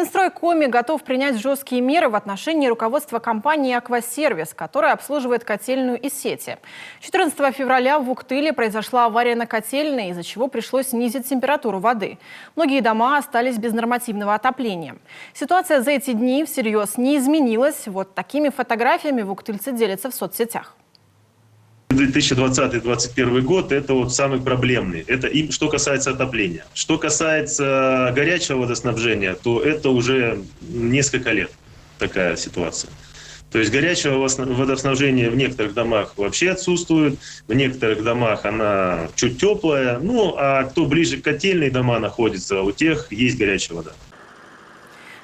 Минстройкоми готов принять жесткие меры в отношении руководства компании «Аквасервис», которая обслуживает котельную из сети. 14 февраля в Уктыле произошла авария на котельной, из-за чего пришлось снизить температуру воды. Многие дома остались без нормативного отопления. Ситуация за эти дни всерьез не изменилась. Вот такими фотографиями уктыльцы делятся в соцсетях. 2020-2021 год – это вот самый проблемный. Это и что касается отопления. Что касается горячего водоснабжения, то это уже несколько лет такая ситуация. То есть горячего водоснабжения в некоторых домах вообще отсутствует, в некоторых домах она чуть теплая. Ну, а кто ближе к котельной дома находится, у тех есть горячая вода.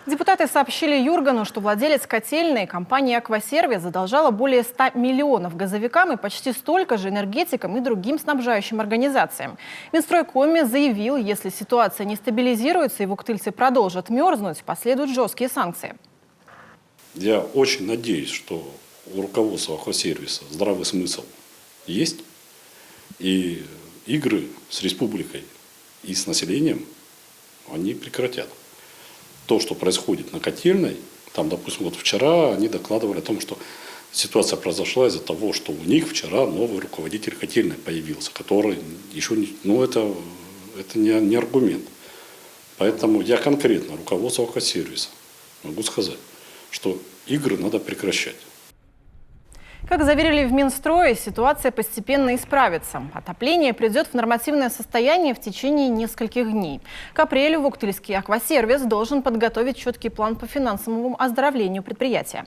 Депутаты сообщили Юргану, что владелец котельной, компания «Аквасервис», задолжала более 100 миллионов газовикам и почти столько же энергетикам и другим снабжающим организациям. Минстройкоми заявил, если ситуация не стабилизируется и уктыльцы продолжат мерзнуть, последуют жесткие санкции. Я очень надеюсь, что у руководства «Аквасервиса» здравый смысл есть, и игры с республикой и с населением они прекратят. То, что происходит на котельной, там, допустим, вот вчера они докладывали о том, что ситуация произошла из-за того, что у них вчера новый руководитель котельной появился, который еще не... Ну, это не аргумент. Поэтому я конкретно руководству «Аквасервиса» могу сказать, что игры надо прекращать. Как заверили в Минстрое, ситуация постепенно исправится. Отопление придет в нормативное состояние в течение нескольких дней. К апрелю уктыльский «Аквасервис» должен подготовить четкий план по финансовому оздоровлению предприятия.